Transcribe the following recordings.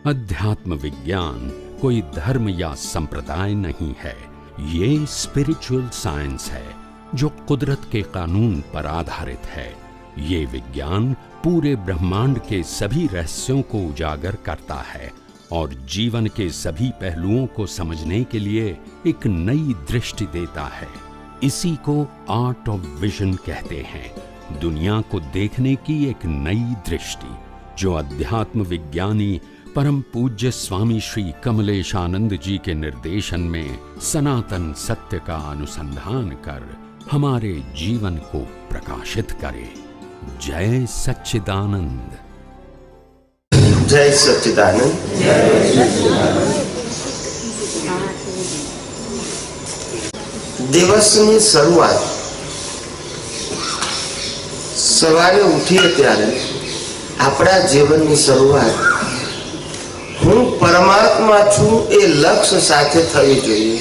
अध्यात्म विज्ञान कोई धर्म या संप्रदाय नहीं है, ये स्पिरिचुअल साइंस है जो कुदरत के कानून पर आधारित है। ये विज्ञान पूरे ब्रह्मांड के सभी रहस्यों को उजागर करता है और जीवन के सभी पहलुओं को समझने के लिए एक नई दृष्टि देता है। इसी को आर्ट ऑफ विजन कहते हैं, दुनिया को देखने की एक नई दृष्टि, जो अध्यात्म विज्ञानी परम पूज्य स्वामी श्री कमलेशानंद जी के निर्देशन में सनातन सत्य का अनुसंधान कर हमारे जीवन को प्रकाशित करे। जय सच्चिदानंद। जय सच्चिदानंद। દિવસની શરૂઆત સવારે ઉઠીએ ત્યારે આપણા જીવનની શરૂઆત હું પરમાત્મા છું એ લક્ષ્ય સાથે થવી જોઈએ।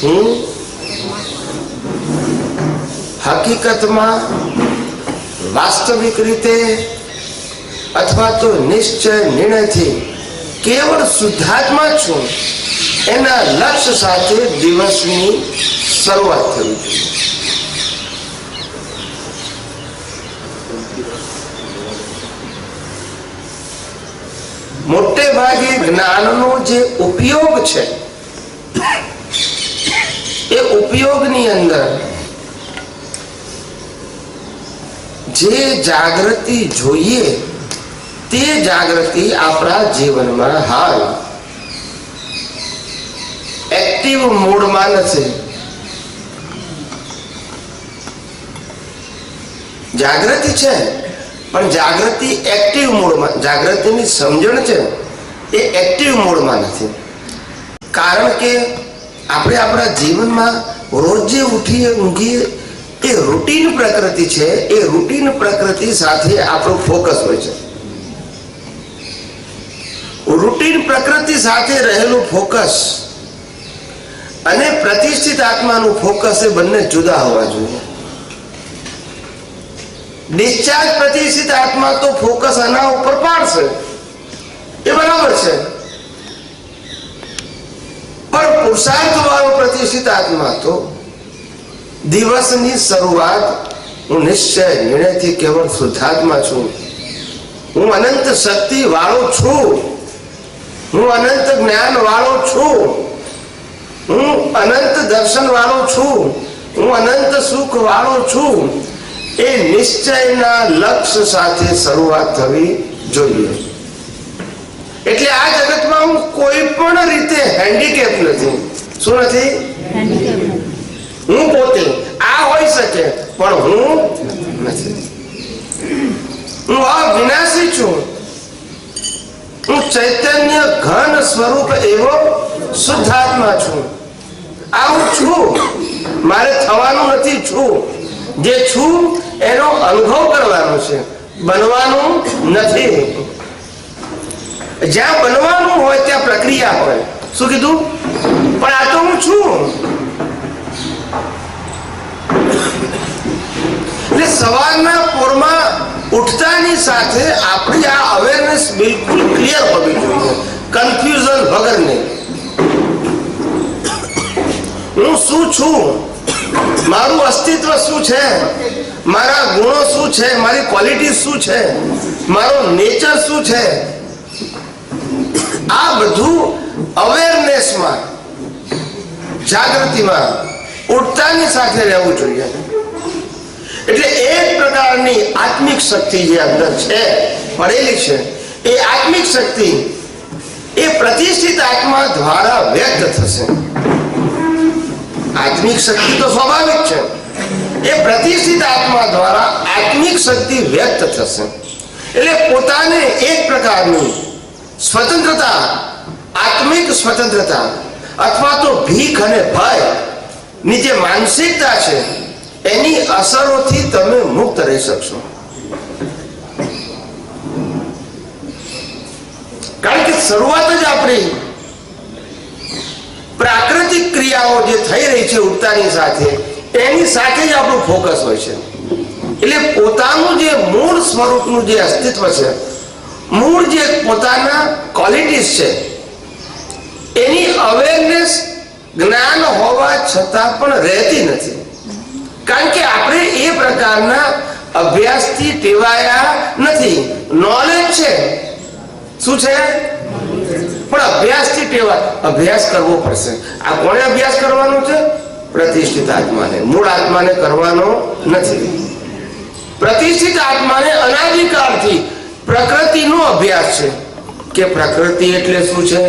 હું હકીકતમાં વાસ્તવિક રીતે અથવા તો નિશ્ચય નિર્ણયથી કેવળ શુદ્ધાત્મા છું એના લક્ષ્ય સાથે દિવસની શરૂઆત થવી જોઈએ। મોટે ભાગે જ્ઞાનનો જે ઉપયોગ છે એ ઉપયોગની અંદર જે જાગૃતિ જોઈએ તે જાગૃતિ આપણા જીવનમાં હાલ એક્ટિવ મોડમાં નથી। જાગૃતિ છે પણ જાગૃતિ એક્ટિવ મોડમાં, જાગૃતિની સમજણ છે એ એક્ટિવ મોડમાં નથી। કારણ કે આપણે આપણા જીવનમાં રોજે ઉઠીએ ઊંઘીએ એ રૂટીન પ્રકૃતિ છે, એ રૂટીન પ્રકૃતિ સાથે આપણો ફોકસ હોય છે। રૂટીન પ્રકૃતિ સાથે રહેલું ફોકસ અને પ્રતિષ્ઠિત આત્માનું ફોકસ એ બંને જુદા હોવા જોઈએ। ડિસ્ચાર્જ પ્રતિષ્ઠિત આત્મા તો ફોકસ આના ઉપર પાડશે, એ બરાબર છે, પણ પુરુષાર્થ વાળો પ્રતિષ્ઠિત આત્મા તો દિવસની શરૂઆત હું નિશ્ચય નિર્ણયથી કેવળ શુદ્ધાત્મા છું, હું અનંત શક્તિ વાળો છું, હું અનંત જ્ઞાન વાળો છું, હું અનંત દર્શન વાળો છું, હું અનંત સુખ વાળો છું, એ નિશ્ચયના લક્ષ્ય સાથે શરૂઆત થવી જોઈએ। એટલે આ જગતમાં હું કોઈ પણ રીતે હેન્ડીકેપ નથી। શું નથી? હું પોતે આ હોઈ શકે પણ હું નથી। હું અવિનાશી છું, હું ચૈતન્ય ઘન સ્વરૂપ એવો શુદ્ધાત્મા છું। આ હું છું, મારે થવાનું નથી, છું। જે છું એનો અનુભવ કરવાનો છે, બનવાનું નથી। જ્યાં બનવાનું હોય ત્યાં પ્રક્રિયા હોય। શું કીધું? પણ આ તો હું છું। એટલે સવારના પોરમાં ઉઠતાની સાથે આપણી આ અવેરનેસ બિલકુલ ક્લિયર હોવી જોઈએ, કન્ફ્યુઝન વગરની। હું શું છું, મારું અસ્તિત્વ શું છે, મારા ગુણો શું છે, મારી ક્વોલિટી શું છે, મારો નેચર શું છે, આ બધું અવેરનેસમાં, જાગૃતિમાં ઉઠતાની સાથે રહેવું જોઈએ। એટલે એક પ્રકારની આત્મિક શક્તિ જે અંદર છે, પડેલી છે, એ આત્મિક શક્તિ એ પ્રતિષ્ઠિત આત્મા દ્વારા વ્યક્ત થશે। આત્મિક શક્તિ તો સ્વાભાવિક છે, એ પ્રતિષ્ઠિત આત્મા દ્વારા આત્મિક શક્તિ વ્યક્ત થશે। એટલે પોતાને એક પ્રકારની સ્વતંત્રતા, આત્મિક સ્વતંત્રતા અથવા તો ભીખ અને ભયની જે માનસિકતા છે એની અસરોથી તમે મુક્ત રહી શકશો। કારણ કે શરૂઆત જ આપણી પ્રાકૃતિક ક્રિયાઓ જે થઈ રહી છે ઉઠતાની સાથે, એની સાથે જ આપણું ફોકસ હોય છે। એટલે પોતાનું જે મૂળ સ્વરૂપનું જે અસ્તિત્વ છે, મૂળ જે પોતાના ક્વોલિટીઝ છે એની અવેરનેસ જ્ઞાન હોવા છતાં પણ રહેતી નથી. કારણ કે આપણે એ પ્રકારના અભ્યાસથી ટેવાયા નથી. નોલેજ છે, શું છે? પણ અભ્યાસથી અભ્યાસ કરવો પડશે. આ કોને અભ્યાસ કરવાનો છે? પ્રતિષ્ઠિત આત્માને. મૂળ આત્માને કરવાનો નથી. પ્રતિષ્ઠિત આત્માને અનાદિકાળથી પ્રકૃતિનો અભ્યાસ છે કે પ્રકૃતિ એટલે શું છે,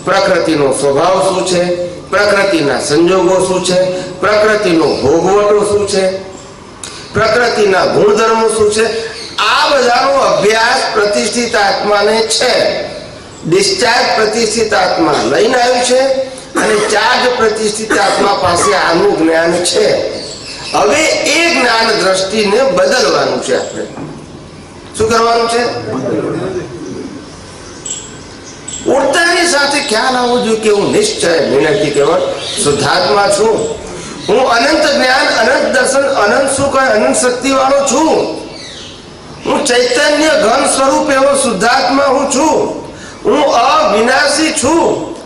પ્રકૃતિનો સ્વભાવ શું છે, પ્રકૃતિના સંજોગો શું છે, પ્રકૃતિનો ભોગવટો શું છે, પ્રકૃતિના ગુણધર્મો શું છે. આ બધાનો અભ્યાસ પ્રતિષ્ઠિત આત્માને છે. ડિસ્ચાર્જ પ્રતિષ્ઠિત આત્મા લઈને આવ્યું છે અને ચાર્જ પ્રતિષ્ઠિત આત્મા પાસે આનું જ્ઞાન છે. હવે એ જ્ઞાન દ્રષ્ટિને બદલવાનું છે. આપણે શું કરવાનું છે? ઉડતાની સાથે ખ્યાલ આવવો જોઈએ કે હું નિશ્ચય નિર્ણયથી કેવળ શુદ્ધાત્મા છું. હું અનંત જ્ઞાન, અનંત દર્શન, અનંત સુખ, અનંત શક્તિ વાળો છું. હું ચૈતન્ય ઘન સ્વરૂપ એવો શુદ્ધાત્મા હું છું. હું અવિનાશી છું.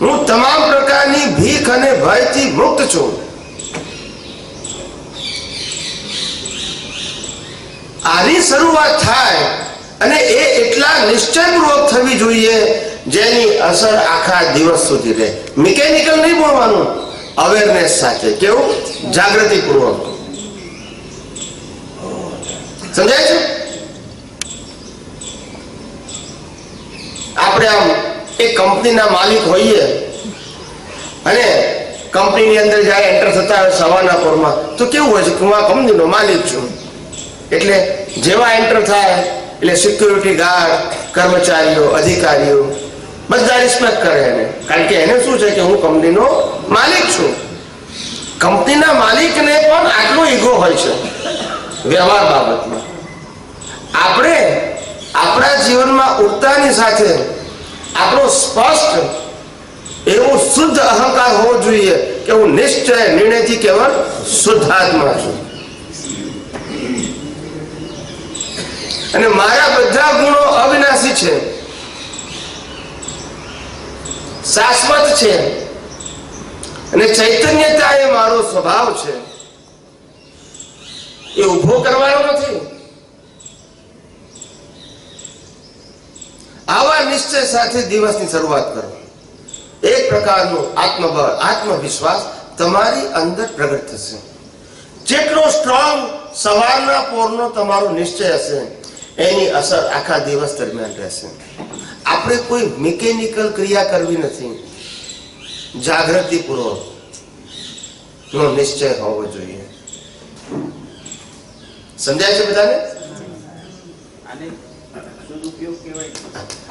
હું તમામ પ્રકારની ભીખ અને ભયથી મુક્ત છું. આની શરૂઆત થાય અને એ એટલા નિશ્ચયપૂર્વક થવી જોઈએ જેની અસર આખા દિવસ સુધી રહે. મિકેનિકલ નહીં બોલવાનું, અવેરનેસ સાથે. કેવું? જાગૃતિપૂર્વક. સમજાય છે? આપણે આમ એક કંપનીના માલિક હોઈએ અને કંપનીની અંદર જ્યારે એન્ટર થતા હોય સવારના પોરમાં, તો કેવું હોય છે કે હું આ કંપનીનો માલિક છું. એટલે જેવા એન્ટર થાય એટલે સિક્યુરિટી ગાર્ડ, કર્મચારીઓ, અધિકારીઓ બધા રિસ્પેક્ટ કરે એને. કારણ કે એને શું છે કે હું કંપનીનો માલિક છું. કંપનીના માલિકને પણ આટલો ઈગો હોય છે વ્યવહાર બાબતમાં. આપણે આપણા જીવનમાં ઉઠતાની સાથે આપણો સ્પષ્ટ એવો શુદ્ધ અહંકાર હોવો જોઈએ કે હું નિશ્ચય નિર્ણયથી કેવળ શુદ્ધાત્મા છું અને મારા બધા ગુણો અવિનાશી છે, શાશ્વત છે અને ચૈતન્યતા એ મારો સ્વભાવ છે. એ ઉભો કરવાનો નથી. આવા નિશ્ચય સાથે દિવસની શરૂઆત કરો. એક પ્રકારનો આત્મબળ, આત્મવિશ્વાસ તમારી અંદર પ્રગટ થશે. જેટલો સ્ટ્રોંગ સવારના પોરનો તમારો નિશ્ચય હશે એની અસર આખા દિવસ દરમિયાન રહેશે. આપણે કોઈ મિકેનિકલ ક્રિયા કરવી નથી. જાગૃતિપૂર્વક નો નિશ્ચય હોવો જોઈએ. સમજાય છે બધાને?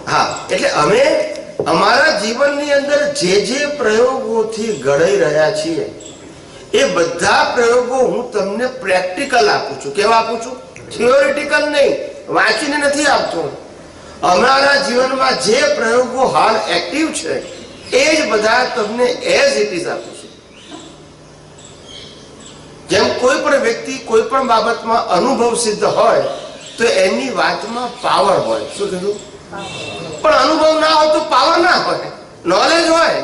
હા, એટલે અમે અમારા જીવનની અંદર જે જે પ્રયોગોથી ઘડાઈ રહ્યા છીએ એ બધા પ્રયોગો હું તમને પ્રેક્ટિકલ આપું છું. કેવા આપું છું? થિયોરિટિકલ નહીં, વાંચીને નથી આપતો. અમારા જીવનમાં જે પ્રયોગો હાલ એક્ટિવ છે એ જ બધા તમને એઝ ઇટ ઇઝ આપું છું. જેમ કોઈ પણ વ્યક્તિ કોઈ પણ બાબતમાં અનુભવ સિદ્ધ હોય તો એની વાતમાં પાવર હોય. શું કીધું? પણ અનુભવ ના હોય તો પાવર ના હોય. નોલેજ હોય,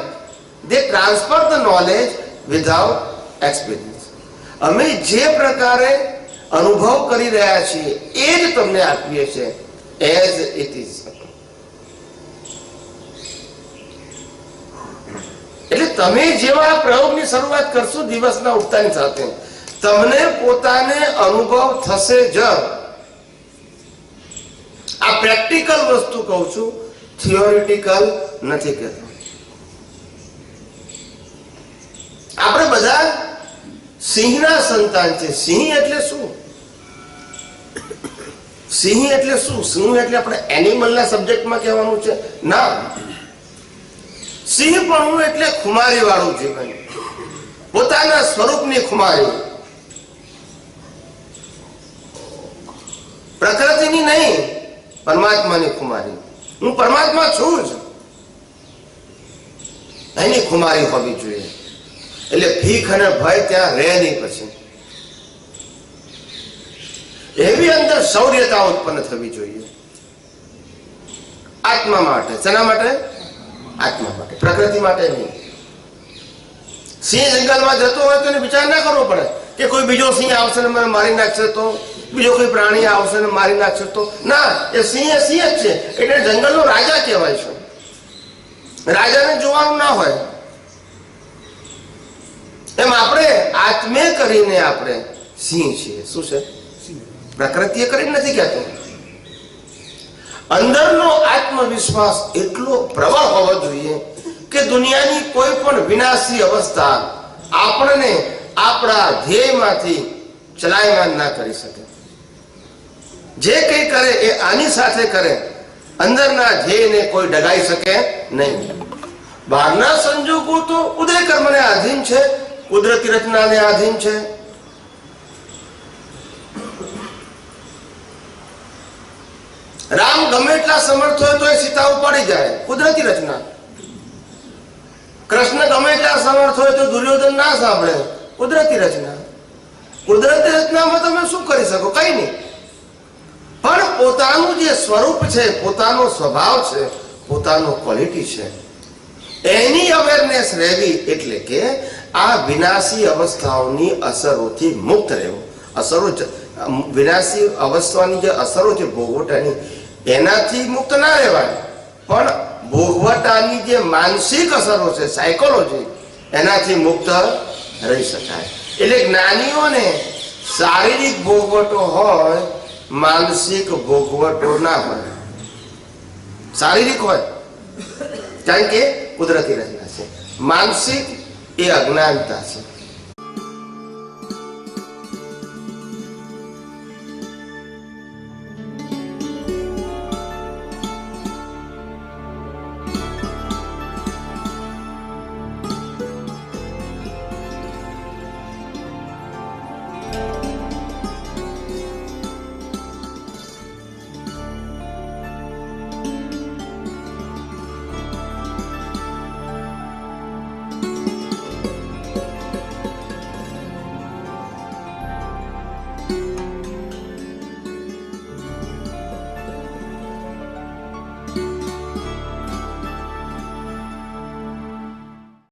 they transfer the knowledge without experience. અમે જે પ્રકારે અનુભવ કરી રહ્યા છીએ એ જ તમને આપીએ છીએ એઝ ઇટ ઇઝ. એટલે તમે જેવા પ્રયોગની શરૂઆત કરશો દિવસના ઉઠતાની સાથે તમને પોતાને અનુભવ થશે જ. આ પ્રેક્ટિકલ વસ્તુ કહું છું, થિયોરિટિકલ નથી કહેતો. આપણે બધા સિંહના સંતાન છે. સિંહ એટલે શું? સિંહ એટલે શું? સિંહ એટલે આપણે એનિમલના સબ્જેક્ટમાં કહેવાનું છે? ના. સિંહ પણ એટલે ખુમારી વાળું જીવન, પોતાના સ્વરૂપની ખુમારી, પ્રકૃતિની નહીં, પરમાત્માની ખુમારી. હું પરમાત્મા છું જ, એની ખુમારી હોવી જોઈએ. એટલે ભીખ અને ભય ત્યાં રહે નહીં. પછી એવી અંદર શૌર્યતા ઉત્પન્ન થવી જોઈએ. આત્મા માટે. શેના માટે? આત્મા માટે, પ્રકૃતિ માટે નહીં. સિંહ જંગલમાં જતો હોય તો એને વિચાર ના કરવો પડે કે કોઈ બીજો સિંહ આવશે ને મને મારી નાખશે, તો બીજો કોઈ પ્રાણી આવશે ને મારી નાખશે. તો ના, એ સિંહ જ છે, એટલે જંગલનો રાજા કહેવાય છે. રાજાને જોવાનું ના હોય. એમ આપણે આત્મે કરીને આપણે સિંહ છીએ. શું છે? પ્રકૃતિએ કરીને નથી કહેતો. અંદરનો આત્મવિશ્વાસ એટલો પ્રબળ હોવો જોઈએ કે દુનિયાની કોઈ પણ વિનાશી અવસ્થા આપણને આપણા ધ્યેયમાંથી ચલાયમાન ના કરી શકે. જે કંઈ કરે એ આની સાથે કરે, અંદરના ધ્યેયને કોઈ ડગાઈ શકે નહીં. બહારના સંજોગો તો ઉદય કર્મને આધીન છે, કુદરતી રચનાને આધીન છે. રામ ગમે એટલા સમર્થ હોય તો એ સીતા ઉપાડી જાય, કુદરતી રચના. કૃષ્ણ ગમે એટલા સમર્થ હોય તો દુર્યોધન ના સાંભળે, કુદરતી રચના. કુદરતી રચનામાં તમે શું કરી શકો? કઈ નહીં. પણ પોતાનું જે સ્વરૂપ છે, પોતાનો સ્વભાવ છે, પોતાનો ક્વોલિટી છે, એની અવેરનેસ રહેવી. એટલે કે આ વિનાશી અવસ્થાઓની અસરોથી મુક્ત રહેવું. વિનાશી અવસ્થાની જે અસરો છે ભોગવટાની, એનાથી મુક્ત ના રહેવાય, પણ ભોગવટાની જે માનસિક અસરો છે, સાયકોલોજી, એનાથી મુક્ત રહી શકાય. એટલે જ્ઞાનીઓને શારીરિક ભોગવટો હોય, માનસિક ભોગવટો ના હોય. શારીરિક હોય કારણ કે કુદરતી રચના છે, માનસિક એ અજ્ઞાનતા છે.